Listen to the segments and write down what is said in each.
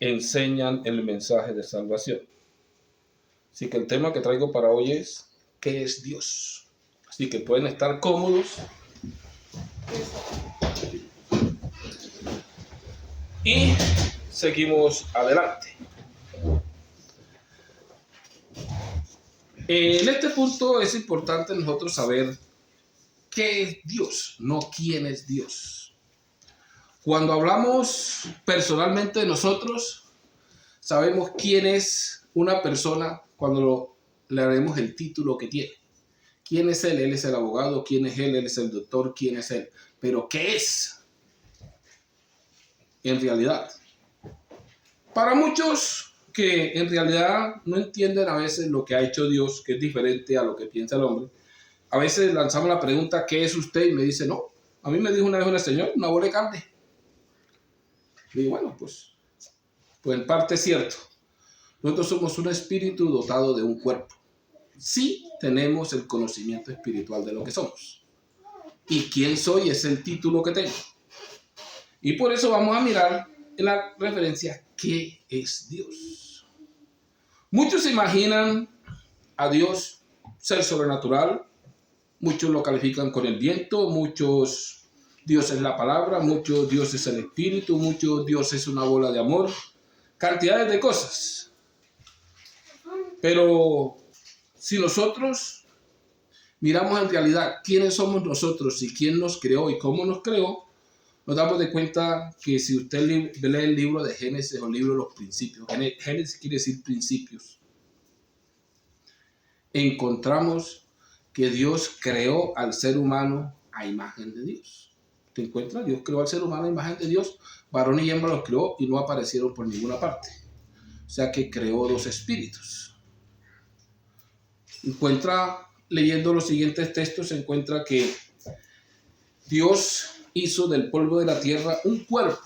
enseñan el mensaje de salvación. Así que el tema que traigo para hoy es ¿qué es Dios? Así que pueden estar cómodos y seguimos adelante. En este punto es importante nosotros saber qué es Dios, no quién es Dios. Cuando hablamos personalmente de nosotros, sabemos quién es una persona cuando le haremos el título que tiene. ¿Quién es él? Él es el abogado. ¿Quién es él? Él es el doctor. ¿Quién es él? Pero ¿qué es en realidad? Para muchos que en realidad no entienden a veces lo que ha hecho Dios, que es diferente a lo que piensa el hombre, a veces lanzamos la pregunta, ¿qué es usted? Y me dice, no, a mí me dijo una vez una señora, una bola de carne. Y digo, bueno, pues en parte es cierto. Nosotros somos un espíritu dotado de un cuerpo. Sí tenemos el conocimiento espiritual de lo que somos. Y quién soy es el título que tengo. Y por eso vamos a mirar en la referencia, ¿qué es Dios? Muchos se imaginan a Dios ser sobrenatural. Muchos lo califican con el viento, muchos Dios es la palabra, muchos Dios es el espíritu, muchos Dios es una bola de amor, cantidades de cosas. Pero si nosotros miramos en realidad quiénes somos nosotros y quién nos creó y cómo nos creó, nos damos de cuenta que si usted lee el libro de Génesis o el libro de los principios, Génesis quiere decir principios, encontramos que Dios creó al ser humano a imagen de Dios. ¿Te encuentras? Dios creó al ser humano a imagen de Dios, varón y hembra los creó y no aparecieron por ninguna parte. O sea que creó dos espíritus. Leyendo los siguientes textos, se encuentra que Dios hizo del polvo de la tierra un cuerpo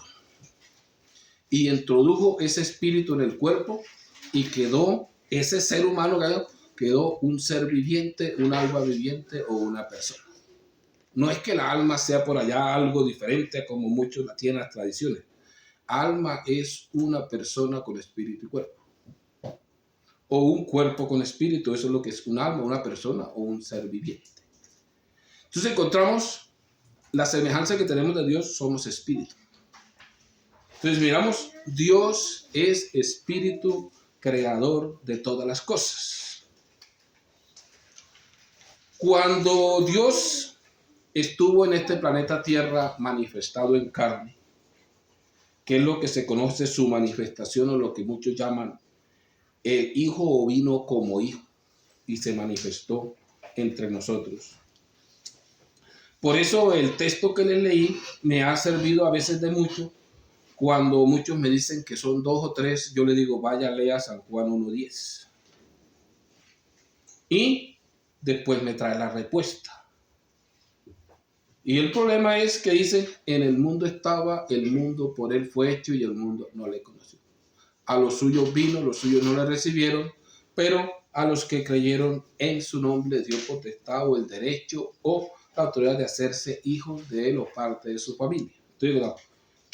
y introdujo ese espíritu en el cuerpo y quedó ese ser humano quedó un ser viviente, un alma viviente o una persona. No es que la alma sea por allá algo diferente como muchos la tienen las tradiciones. Alma es una persona con espíritu y cuerpo. O un cuerpo con espíritu, eso es lo que es un alma, una persona o un ser viviente. Entonces encontramos la semejanza que tenemos de Dios, somos espíritu. Entonces miramos, Dios es espíritu creador de todas las cosas. Cuando Dios estuvo en este planeta Tierra manifestado en carne, que es lo que se conoce su manifestación o lo que muchos llaman el Hijo o vino como hijo y se manifestó entre nosotros. Por eso el texto que les leí me ha servido a veces de mucho. Cuando muchos me dicen que son 2 o 3, yo les digo, vaya, lea San Juan 1:10. Y después me trae la respuesta. Y el problema es que dice, en el mundo estaba, el mundo por él fue hecho y el mundo no le conoció. A los suyos vino, los suyos no le recibieron, pero a los que creyeron en su nombre dio potestad o el derecho o la autoridad de hacerse hijos de él o parte de su familia. Entonces,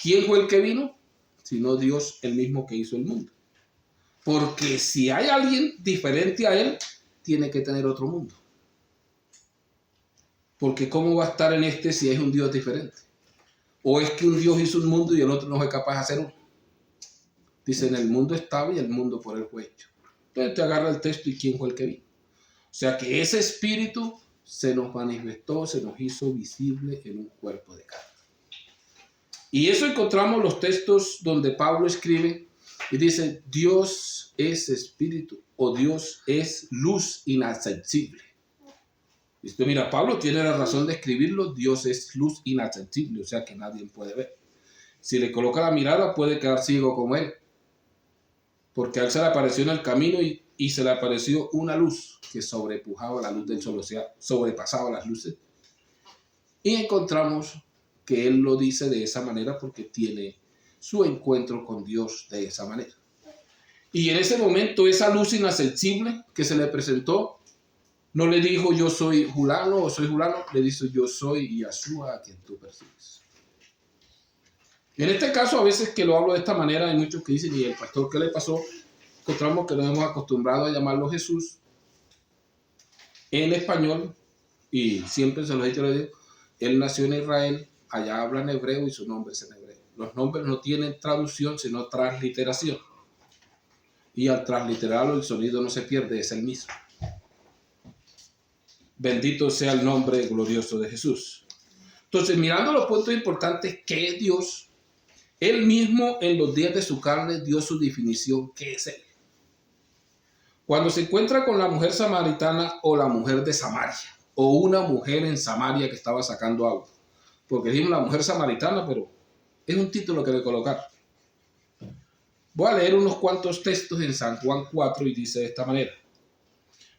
¿quién fue el que vino? Sino Dios, el mismo que hizo el mundo. Porque si hay alguien diferente a él, tiene que tener otro mundo. Porque ¿cómo va a estar en este si es un Dios diferente? ¿O es que un Dios hizo un mundo y el otro no fue capaz de hacer uno? Dice, en el mundo estaba y el mundo por él fue hecho. Entonces te agarra el texto y quién fue el que vino. O sea que ese espíritu se nos manifestó, se nos hizo visible en un cuerpo de carne. Y eso encontramos los textos donde Pablo escribe y dice, Dios es espíritu o Dios es luz inaccesible. Y mira, Pablo tiene la razón de escribirlo, Dios es luz inaccesible, o sea que nadie puede ver. Si le coloca la mirada puede quedar ciego como él, porque a él se le apareció en el camino y se le apareció una luz que sobrepujaba la luz del sol, o sea, sobrepasaba las luces. Y encontramos que él lo dice de esa manera porque tiene su encuentro con Dios de esa manera. Y en ese momento esa luz inaccesible que se le presentó, no le dijo yo soy Julano o soy Julano, le dijo yo soy Yahshua a quien tú persigues. En este caso, a veces que lo hablo de esta manera, hay muchos que dicen, ¿y el pastor qué le pasó? Encontramos que nos hemos acostumbrado a llamarlo Jesús en español, y siempre se lo he dicho, él nació en Israel, allá hablan hebreo y su nombre es en hebreo. Los nombres no tienen traducción, sino transliteración. Y al transliterarlo el sonido no se pierde, es el mismo. Bendito sea el nombre glorioso de Jesús. Entonces, mirando los puntos importantes, ¿qué es Dios? Él mismo en los días de su carne dio su definición, ¿qué es Él? Cuando se encuentra con la mujer samaritana o la mujer de Samaria, o una mujer en Samaria que estaba sacando agua, porque dijimos la mujer samaritana, pero es un título que le colocaron. Voy a leer unos cuantos textos en San Juan 4 y dice de esta manera.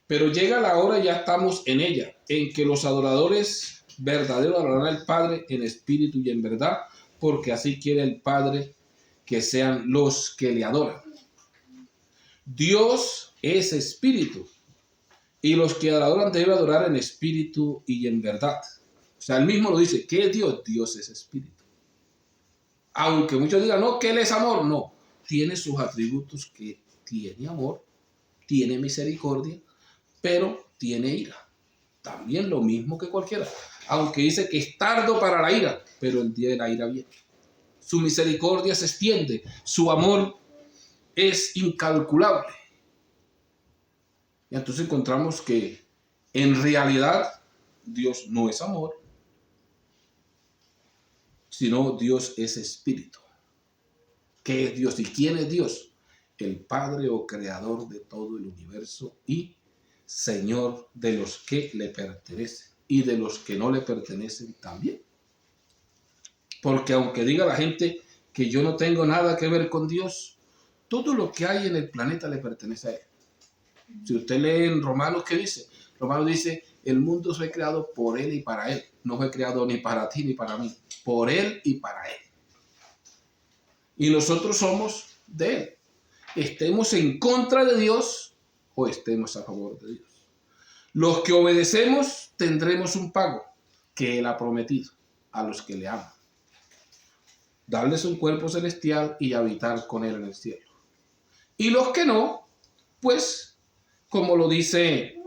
Pero llega la hora, ya estamos en ella, en que los adoradores verdaderos adorarán al Padre en espíritu y en verdad, porque así quiere el Padre que sean los que le adoran. Dios es espíritu, y los que adoran deben adorar en espíritu y en verdad. O sea, él mismo lo dice, ¿qué es Dios? Dios es espíritu. Aunque muchos digan, no, que Él es amor, no. Tiene sus atributos, que tiene amor, tiene misericordia, pero tiene ira. También lo mismo que cualquiera. Aunque dice que es tardo para la ira, pero el día de la ira viene. Su misericordia se extiende, su amor es incalculable. Y entonces encontramos que en realidad Dios no es amor, sino Dios es espíritu. ¿Qué es Dios y quién es Dios? El Padre o Creador de todo el universo y Señor de los que le pertenecen y de los que no le pertenecen también. Porque aunque diga la gente que yo no tengo nada que ver con Dios, todo lo que hay en el planeta le pertenece a Él. Si usted lee en Romanos, ¿qué dice? Romanos dice, el mundo fue creado por Él y para Él. No fue creado ni para ti ni para mí. Por Él y para Él. Y nosotros somos de Él. Estemos en contra de Dios o estemos a favor de Dios. Los que obedecemos tendremos un pago que Él ha prometido a los que le aman. Darles un cuerpo celestial y habitar con Él en el cielo. Y los que no, pues, como lo dice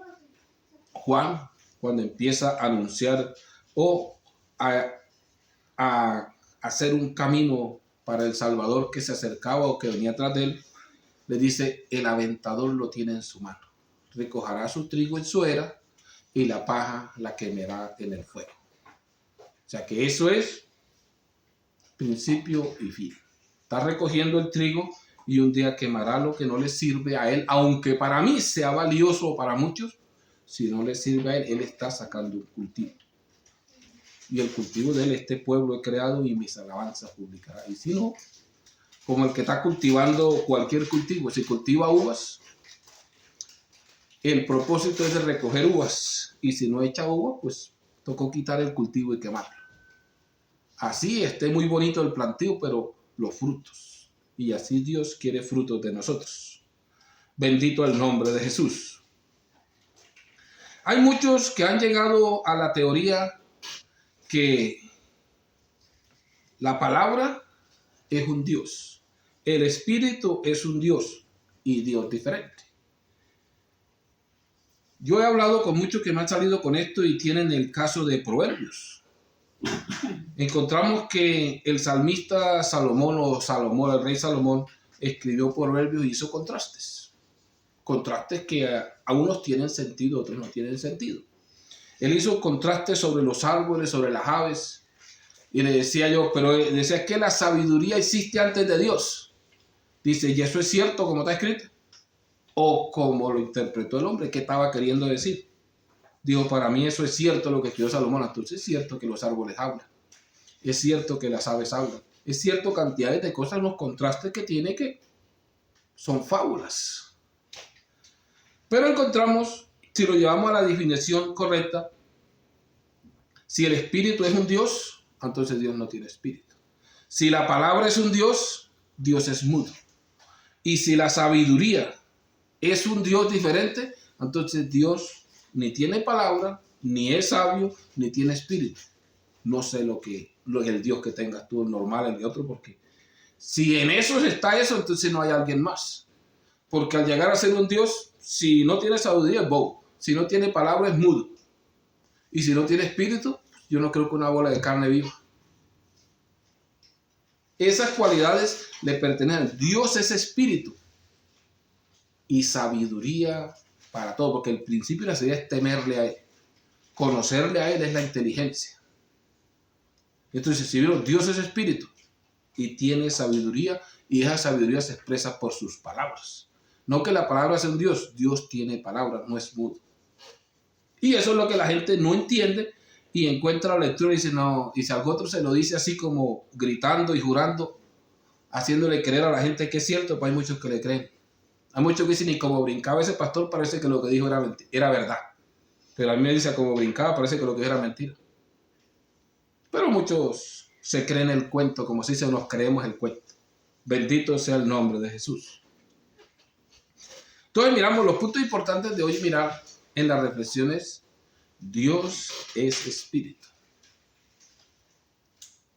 Juan, cuando empieza a anunciar o a hacer un camino para el Salvador que se acercaba o que venía atrás de Él, le dice, el aventador lo tiene en su mano. Recogerá su trigo en su era y la paja la quemará en el fuego. O sea que eso es principio y fin. Está recogiendo el trigo y un día quemará lo que no le sirve a él, aunque para mí sea valioso para muchos, si no le sirve a él, él está sacando un cultivo. Y el cultivo de él, este pueblo he creado y mis alabanzas publicará. Y si no, como el que está cultivando cualquier cultivo, si cultiva uvas, el propósito es de recoger uvas, y si no echa uva, pues tocó quitar el cultivo y quemarlo. Así esté muy bonito el planteo, pero los frutos. Y así Dios quiere frutos de nosotros. Bendito el nombre de Jesús. Hay muchos que han llegado a la teoría que la palabra es un Dios, el Espíritu es un Dios y Dios diferente. Yo he hablado con muchos que me han salido con esto y tienen el caso de Proverbios. Encontramos que el salmista Salomón el rey Salomón, escribió Proverbios y hizo contrastes. Contrastes que a unos tienen sentido, otros no tienen sentido. Él hizo contrastes sobre los árboles, sobre las aves. Y le decía yo, pero decía que la sabiduría existe antes de Dios. Dice, ¿y eso es cierto como está escrito? O como lo interpretó el hombre, ¿qué estaba queriendo decir? Dijo, para mí eso es cierto lo que escribió Salomón. Entonces es cierto que los árboles hablan. Es cierto que las aves hablan. Es cierto cantidades de cosas, los contrastes que tiene que son fábulas. Pero encontramos, si lo llevamos a la definición correcta, si el espíritu es un Dios, entonces Dios no tiene espíritu. Si la palabra es un Dios, Dios es mudo. Y si la sabiduría es un Dios diferente, entonces Dios ni tiene palabra, ni es sabio, ni tiene espíritu. No sé lo que el Dios que tengas tú, el normal, el de otro, porque si en eso está eso, entonces no hay alguien más. Porque al llegar a ser un Dios, si no tiene sabiduría es bobo, si no tiene palabra es mudo, y si no tiene espíritu, yo no creo que una bola de carne viva. Esas cualidades le pertenecen. Dios es espíritu y sabiduría para todo, porque el principio de la sabiduría es temerle a Él. Conocerle a Él es la inteligencia. Entonces, si vieron, Dios es espíritu y tiene sabiduría, y esa sabiduría se expresa por sus palabras. No que la palabra sea un Dios, Dios tiene palabras, no es mudo. Y eso es lo que la gente no entiende y encuentra la lectura y dice, no, y si algo otro se lo dice así como gritando y jurando, haciéndole creer a la gente que es cierto, pues hay muchos que le creen. Hay muchos que dicen, y como brincaba ese pastor, parece que lo que dijo era verdad. Pero a mí me dice, como brincaba, parece que lo que dijo era mentira. Pero muchos se creen el cuento, como si se nos creemos el cuento. Bendito sea el nombre de Jesús. Entonces miramos los puntos importantes de hoy, mirar en las reflexiones. Dios es espíritu.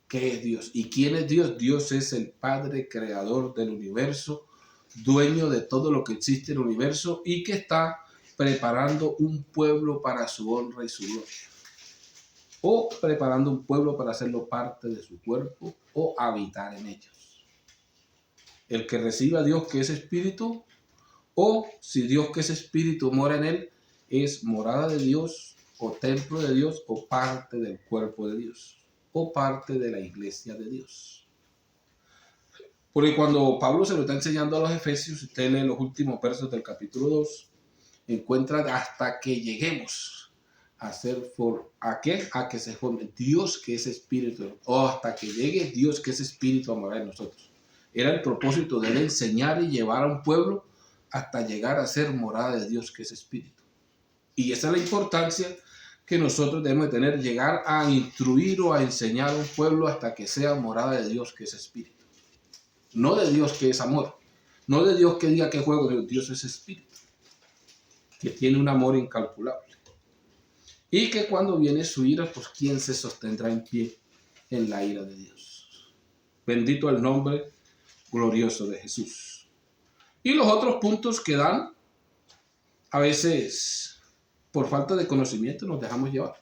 ¿Qué es Dios? ¿Y quién es Dios? Dios es el Padre creador del universo, dueño de todo lo que existe en el universo y que está preparando un pueblo para su honra y su gloria. O preparando un pueblo para hacerlo parte de su cuerpo o habitar en ellos. El que reciba a Dios que es espíritu, o si Dios que es espíritu mora en él, es morada de Dios o templo de Dios o parte del cuerpo de Dios o parte de la iglesia de Dios. Porque cuando Pablo se lo está enseñando a los efesios, usted lee los últimos versos del capítulo 2, encuentra hasta que lleguemos a ser a que se forme Dios que es espíritu, o hasta que llegue Dios que es espíritu a morar en nosotros. Era el propósito de él enseñar y llevar a un pueblo hasta llegar a ser morada de Dios que es espíritu. Y esa es la importancia que nosotros debemos de tener, llegar a instruir o a enseñar a un pueblo hasta que sea morada de Dios que es espíritu. No de Dios que es amor, no de Dios que diga que juego, Dios es espíritu, que tiene un amor incalculable. Y que cuando viene su ira, pues ¿quién se sostendrá en pie en la ira de Dios? Bendito el nombre glorioso de Jesús. Y los otros puntos que dan, a veces por falta de conocimiento nos dejamos llevar.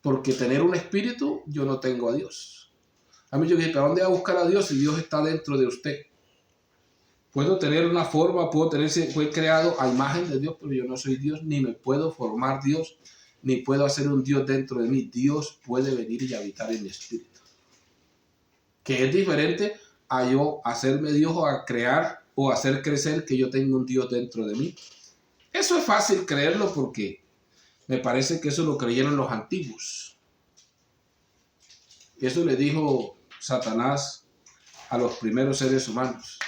Porque tener un espíritu, yo no tengo a Dios. A mí yo dije, ¿para dónde va a buscar a Dios si Dios está dentro de usted? Puedo tener una forma, fue creado a imagen de Dios, pero yo no soy Dios, ni me puedo formar Dios, ni puedo hacer un Dios dentro de mí. Dios puede venir y habitar en mi espíritu. Que es diferente a yo hacerme Dios o a crear o hacer crecer que yo tengo un Dios dentro de mí. Eso es fácil creerlo porque me parece que eso lo creyeron los antiguos. Eso le dijo Satanás a los primeros seres humanos.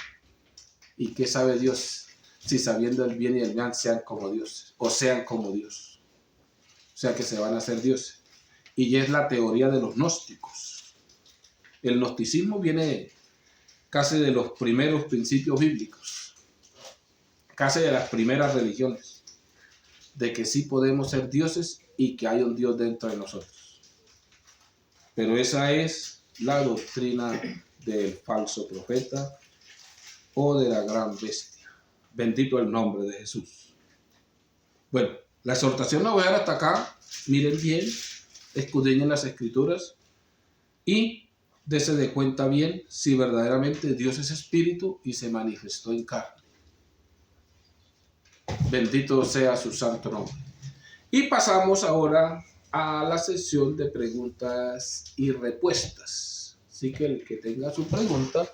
¿Y qué sabe Dios si sabiendo el bien y el mal sean como Dios o sean como Dios? O sea que se van a hacer dioses. Y ya es la teoría de los gnósticos. El gnosticismo viene casi de los primeros principios bíblicos, casi de las primeras religiones, de que sí podemos ser dioses y que hay un Dios dentro de nosotros. Pero esa es la doctrina del falso profeta o de la gran bestia. Bendito el nombre de Jesús. Bueno, la exhortación la voy a dar hasta acá. Miren bien, escudriñen las escrituras y dése de cuenta bien si verdaderamente Dios es espíritu y se manifestó en carne. Bendito sea su santo nombre. Y pasamos ahora a la sesión de preguntas y respuestas. Así que el que tenga su pregunta